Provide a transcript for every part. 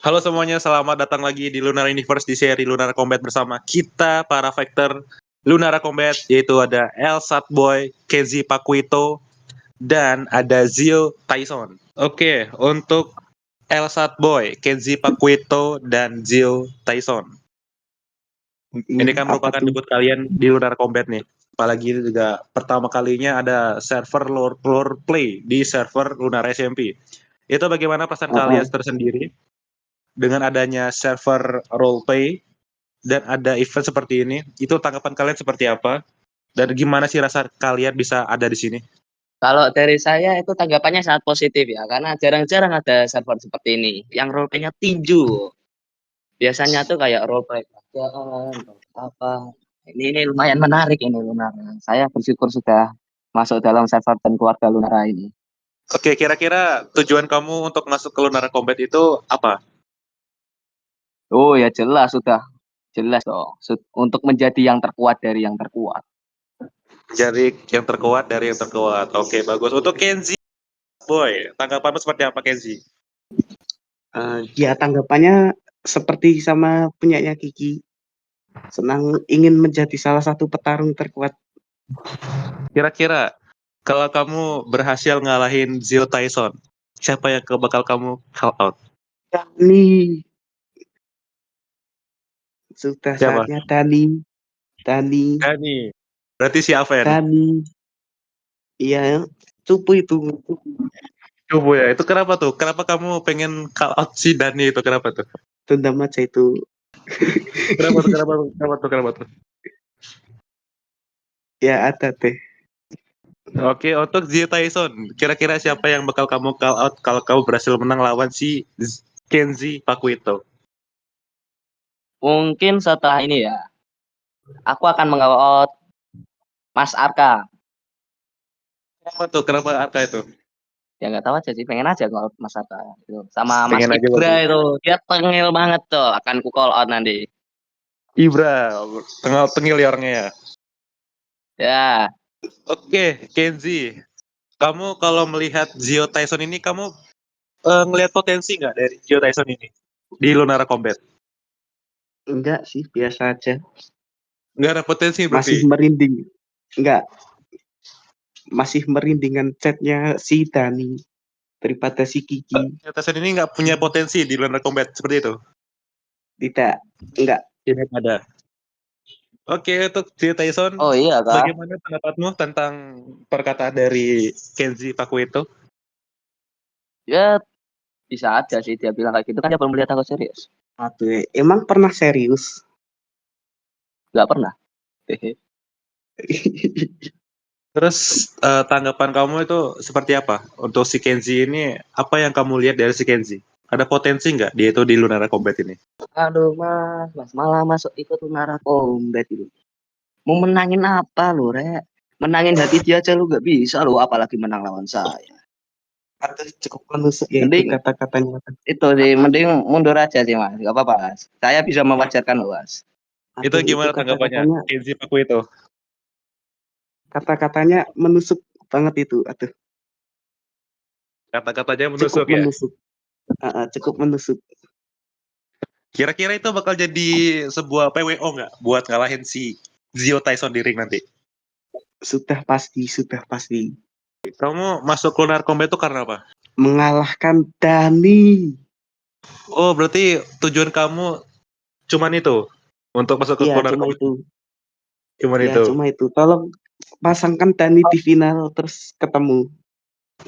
Halo semuanya, selamat datang lagi di Lunar Universe di seri Lunar Combat bersama kita para fighter Lunar Combat, yaitu ada El Boy, Kenzie Pakuito, dan ada Zio Tyson. Oke, untuk El Boy, Kenzie Pakuito, dan Zio Tyson. Ini kan Apa merupakan tuh? debut kalian di Lunar Combat nih. Apalagi ini juga pertama kalinya ada server lore play di server Lunar SMP. Itu bagaimana perasaan kalian Heeh. tersendiri dengan adanya server roleplay dan ada event seperti ini, itu tanggapan kalian seperti apa? Dan gimana sih rasa kalian bisa ada di sini? Kalau dari saya itu tanggapannya sangat positif ya, karena jarang-jarang ada server seperti ini yang role-play-nya tinju. Biasanya tuh kayak role-play kerajaan, apa. Ini lumayan menarik ini Lunara. Saya bersyukur sudah masuk dalam server dan keluarga Lunara ini. Oke, kira-kira tujuan kamu untuk masuk ke Lunar Combat itu apa? Oh ya jelas sudah jelas dong. Untuk menjadi yang terkuat dari yang terkuat. Jadi yang terkuat dari yang terkuat. Oke, bagus. Untuk Kenzi, boy, tanggapanmu seperti apa Kenzi? Ya tanggapannya seperti sama punyanya Kiki. Senang ingin menjadi salah satu petarung terkuat. Kira-kira kalau kamu berhasil ngalahin Zio Tyson, siapa yang bakal kamu call out? Dani, sudah Siapa? saatnya Dani, Dani, Dani. Berarti si Aven. Dani. Iya, cupu itu. Coba ya, itu kenapa tuh? Kenapa kamu pengen call out si Dani itu? Kenapa tuh? Dendam aja itu. Kenapa tuh? Kenapa tuh? Kenapa tuh? Kenapa tuh? Ya ada deh. Oke, untuk Zio Tyson, kira-kira siapa yang bakal kamu call out kalau kamu berhasil menang lawan si Kenzie Pakuito? Mungkin setelah ini ya, aku akan meng-out Mas Arka. Kenapa tuh? Kenapa Arka itu? Ya nggak tahu aja sih, pengen aja call out Mas Arka gitu. Sama Mas Pengen aja Ibra berarti. itu, dia tengil banget tuh, akan ku call out nanti. Ibra, tengil ya orangnya ya. Ya, Oke, Kenzie, kamu kalau melihat Zio Tyson ini, kamu ngelihat potensi nggak dari Zio Tyson ini di Lunara Combat? Enggak sih, biasa aja. Nggak ada potensi Masih berarti. merinding. Enggak, masih merindingan chatnya si Dani daripada si Kiki. Zio Tyson ini nggak punya potensi di Lunara Combat seperti itu. Tidak, enggak. Tidak ada. Oke, untuk Zio Tyson, oh iya kak. bagaimana pendapatmu tentang perkataan dari Kenzie Pakuito? Ya bisa aja sih dia bilang kayak gitu kan dia belum melihat aku serius. Aduh, emang pernah serius? Nggak pernah. Hehe. Terus tanggapan kamu itu seperti apa untuk si Kenzie ini? Apa yang kamu lihat dari si Kenzie? Ada potensi nggak dia itu di Lunara Combat ini? Aduh mas malah masuk ikut Lunara Combat itu. Mau menangin apa lo rek? Menangin hati dia aja lu nggak bisa lo, apalagi menang lawan saya. Atau cukup menusuk ya itu Mending kata-katanya. itu sih, mending mundur aja sih mas. Gak apa-apa mas. Saya bisa mewajarkan lo mas. Itu Aduh, itu gimana tanggapannya kata-katanya Kenzie Pakuito? kata-katanya menusuk banget itu. Aduh, Kata-katanya cukup menusuk ya. menusuk. Cukup menusuk. Kira-kira itu bakal jadi sebuah PWO nggak buat ngalahin si Zio Tyson di ring nanti? Sudah pasti, sudah pasti. Kamu masuk Lunar Combat itu karena apa? Mengalahkan Dani. Oh, berarti tujuan kamu cuman itu untuk masuk ke Iya, Lunar cuma Combat? itu. Cuman Ya, itu. cuma itu. Tolong pasangkan Dani di final terus ketemu.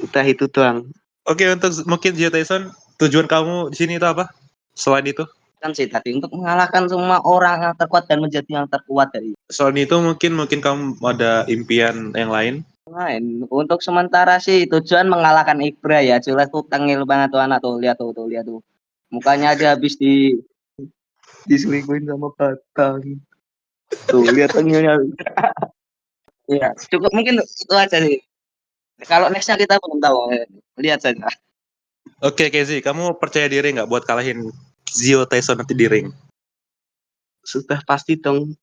Udah itu doang. Oke, untuk mungkin Zio Tyson, tujuan kamu di sini itu apa? Selain itu? Kan sih tadi untuk mengalahkan semua orang yang terkuat dan menjadi yang terkuat dari Selain itu mungkin kamu ada impian yang lain? lain. Untuk sementara sih tujuan mengalahkan Ibra ya. Jelas tuh tengil banget tuh anak tuh. Lihat tuh. Mukanya aja habis diselingkuhin sama Batang. Tuh, lihat tengilnya. Iya, cukup mungkin itu aja sih. Kalau nextnya kita belum tahu. Lihat saja. Oke, Kezi, kamu percaya diri nggak buat kalahin Zio Tyson nanti di ring? Sudah pasti dong.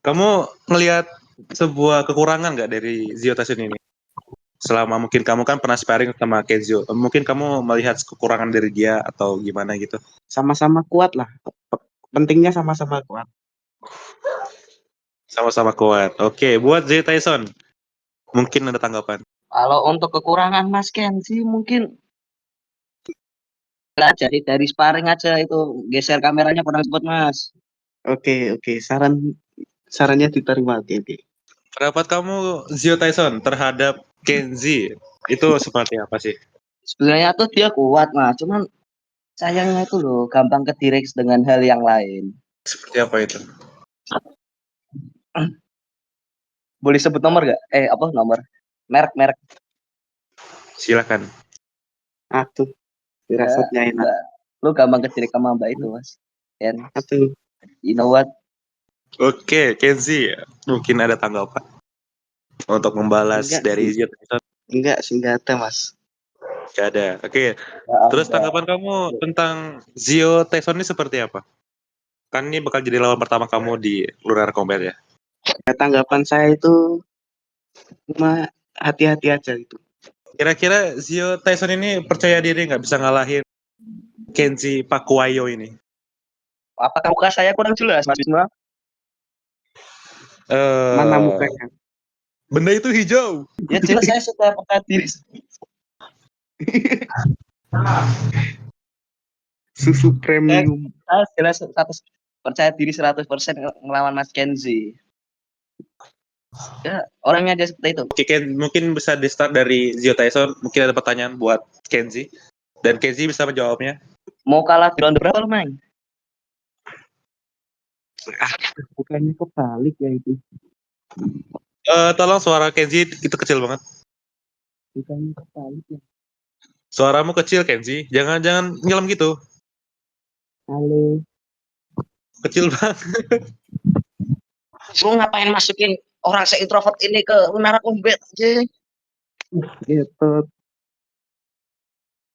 Kamu ngelihat sebuah kekurangan nggak dari Zio Tyson ini? Selama mungkin kamu kan pernah sparring sama Kenzio, mungkin kamu melihat kekurangan dari dia atau gimana gitu. Sama-sama kuat lah. Pentingnya sama-sama kuat. Sama-sama kuat. Oke, buat Jay Tyson, mungkin ada tanggapan. Kalau untuk kekurangan Mas Kenzi mungkin aja dari sparring aja itu geser kameranya kurang cepet Mas. Oke, sarannya diterima. Oke. Pendapat kamu Zio Tyson terhadap Kenzi itu seperti apa sih? Sebenarnya tuh dia kuat Mas, cuman sayangnya itu loh gampang ke direct dengan hal yang lain. Seperti apa itu? Boleh sebut nomor gak? Apa nomor? Merek. Silakan. Atuh, Ya, firasatnya enak. Mbak. Lu gampang ke direct sama Mbak itu Mas. And Atuh, you know what? Oke, Kenzi, mungkin ada tanggapan untuk membalas enggak dari sih. Zio Tyson? Enggak ada, Mas. Gak ada. Oke, Ya, terus enggak. tanggapan kamu tentang Zio Tyson ini seperti apa? Kan ini bakal jadi lawan pertama kamu di Lunar Combat ya. Ya, tanggapan saya itu cuma hati-hati aja itu. Kira-kira Zio Tyson ini percaya diri nggak bisa ngalahin Kenzi Pakuayo ini? Apakah muka saya kurang jelas Mas Bisma? Mana Eh, mukanya? benda itu hijau. Ya jelas saya suka percaya diri. Susu Saya, premium. saya jelas 100% ngelawan Mas Kenzi. Ya, orangnya dia seperti itu. Oke, Ken, mungkin bisa di start dari Zio Tyson. Mungkin ada pertanyaan buat Kenzi. Dan Kenzi bisa menjawabnya. Mau kalah di ronde berapa lu, Mang? Bukannya kebalik ya itu. Tolong suara Kenzi itu kecil banget. Bukannya kebalik ya. Suaramu kecil, Kenzi. Jangan nyelam gitu. Halo. Kecil banget. Lu ngapain masukin orang se-introvert ini ke Menara Combat aja? Gitu.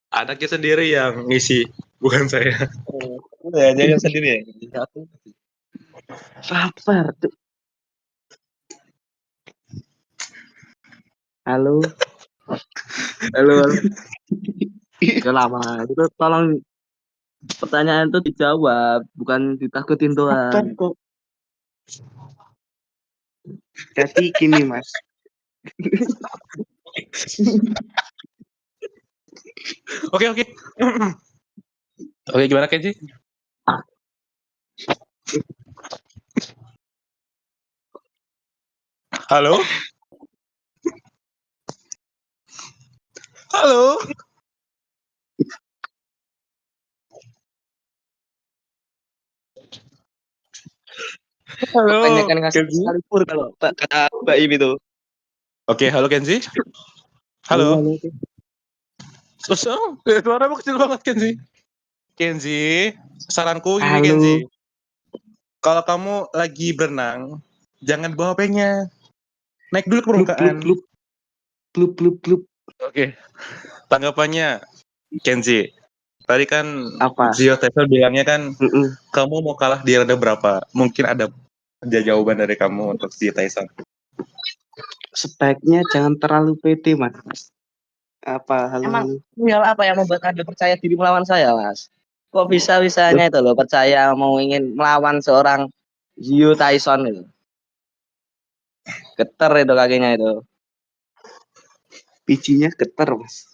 Anaknya sendiri yang ngisi, bukan saya. Udah, dia sendiri ya. Sabar tuh. Halo. Halo. Udah lama. Itu tolong pertanyaan itu dijawab, bukan ditakutin Sabar doang. kok. Jadi gini, Mas. Oke. Oke, gimana Kenzi? Halo? Halo? Halo, Kebanyakan ngasih Kenzi? sekalipun kalau kata Mbak Im itu. Oke, halo Kenzi? Halo. Halo? Suaramu kecil banget, Kenzi. Kenzi, saranku gini, Halo. Kenzi. Kalau kamu lagi berenang, jangan bawa HP-nya. Naik dulu ke Blub blub permukaan. blub. Blub blub blub. Oke. Tanggapannya, Kenzi. Tadi kan Apa? Zio Tyson bilangnya kan, Mm-mm. kamu mau kalah di ronde berapa? Mungkin ada jawaban dari kamu untuk Zio Tyson. Sebaiknya jangan terlalu pede, Mas. Apa Emang hal-hal hal apa yang membuat Anda percaya diri melawan saya, Mas? Kok bisa-bisanya itu loh percaya mau ingin melawan seorang Zio Tyson itu. Geter itu kakinya itu. bijinya getar, Mas?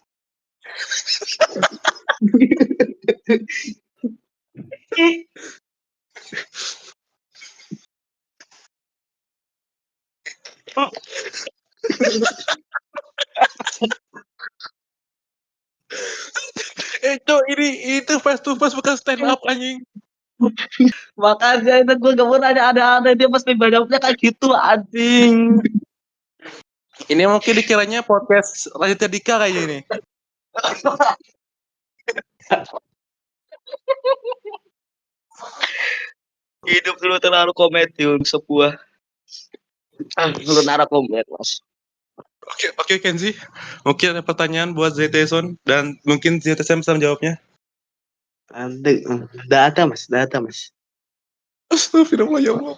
Itu face to face bukan stand up anjing. Makanya itu gue gak mau ada dia pasti banyaknya kayak gitu anjing. Ini mungkin dikiranya podcast Raditya Dika kayak gini. Hidup dulu terlalu komedi untuk sebuah Lunar Combat, Mas. Oke, Kenzi. Mungkin ada pertanyaan buat Zetson dan mungkin Zetson bisa menjawabnya. Nggak ada, Mas. Astagfirullah ya Allah.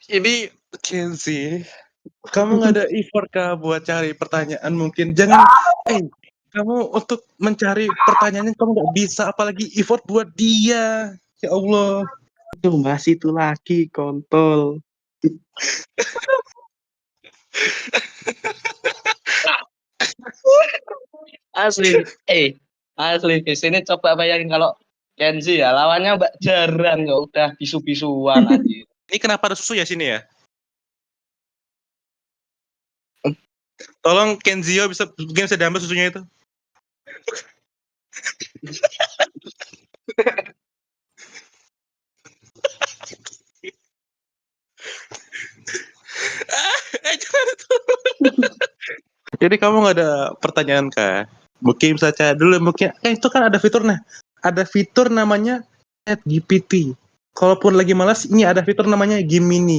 Ini Kenzi, kamu nggak ada effort kah buat cari pertanyaan mungkin? Jangan, kamu untuk mencari pertanyaannya kamu nggak bisa, apalagi effort buat dia. Ya Allah. Itu bahas itu lagi, kontol. Asli, asli di sini coba bayangin kalau Kenzi ya lawannya Mbak Jaran ya udah bisu-bisuan aja. Ini kenapa ada susu ya sini ya? Tolong Kenzio bisa diambil susunya itu. Jangan itu. Jadi kamu nggak ada pertanyaan kah? Mungkin saja dulu mungkin itu kan ada fitur ada fitur namanya ChatGPT. Kalaupun lagi malas, ini ada fitur namanya Gemini.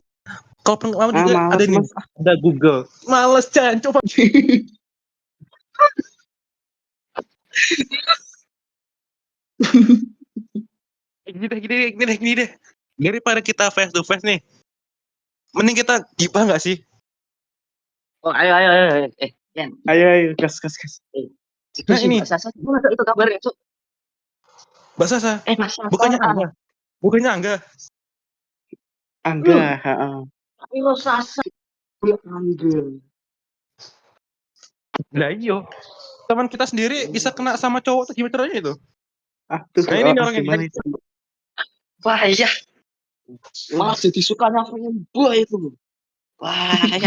Kalaupun nggak mau juga ada Males, nih, Mas. ada Google. Males Chan, coba. Gini deh. Daripada kita face to face nih, mending kita gibah nggak sih? Oh, ayo. Ken. Ayo, gas. Itu Nah sih ini, Mbak Sasa gimana Cuk, itu kabarnya, Cuk? Mbak Sasa, Mas Sasa. bukannya Angga? Bukannya Angga? Angga, heeh. Tapi lo Sasa dia panggil. Lah iyo. Teman kita sendiri bisa kena sama cowok tuh gimana caranya itu? Aduh, Nah ini orang gimana ini. itu? Bahaya. Malah jadi sukanya fanboy itu. Bahaya.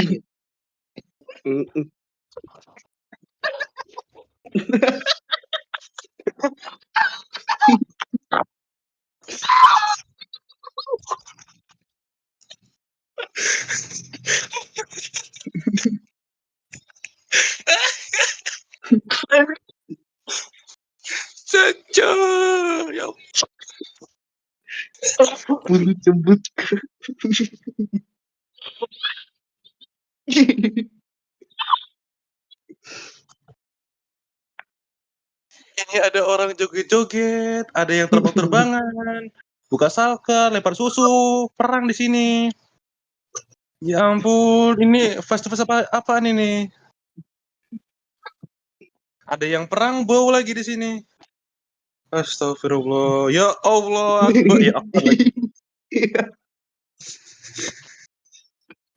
Mm-mm. Saja. Ya. Bulu jembut. Ini ada orang joget-joget, ada yang terbang-terbangan, buka salker, lempar susu, perang di sini. Ya ampun, ini face-to-face apaan ini? Ada yang perang bau lagi di sini. Astagfirullah. Ya Allah Akbar. Ya Akbar lagi.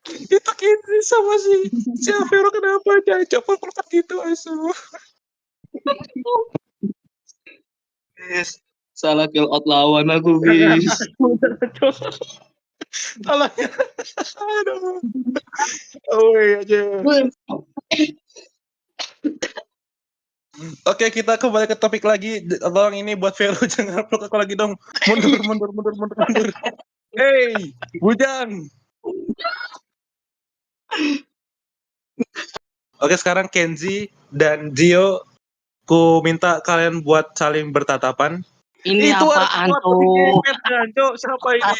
Itu kini sama si Avero kenapa aja coba pelukan gitu asu. Guys, salah kill out lawan aku, guys. Alah. Aduh. Oh aja. Oke, kita kembali ke topik lagi. Tolong ini buat Vero jangan peluk aku lagi dong. Mundur. Hey, Bujang. Oke, sekarang Kenzi dan Gio, ku minta kalian buat saling bertatapan. Ini Itu ada apaan kuat tuh? Cok. Siapa ini?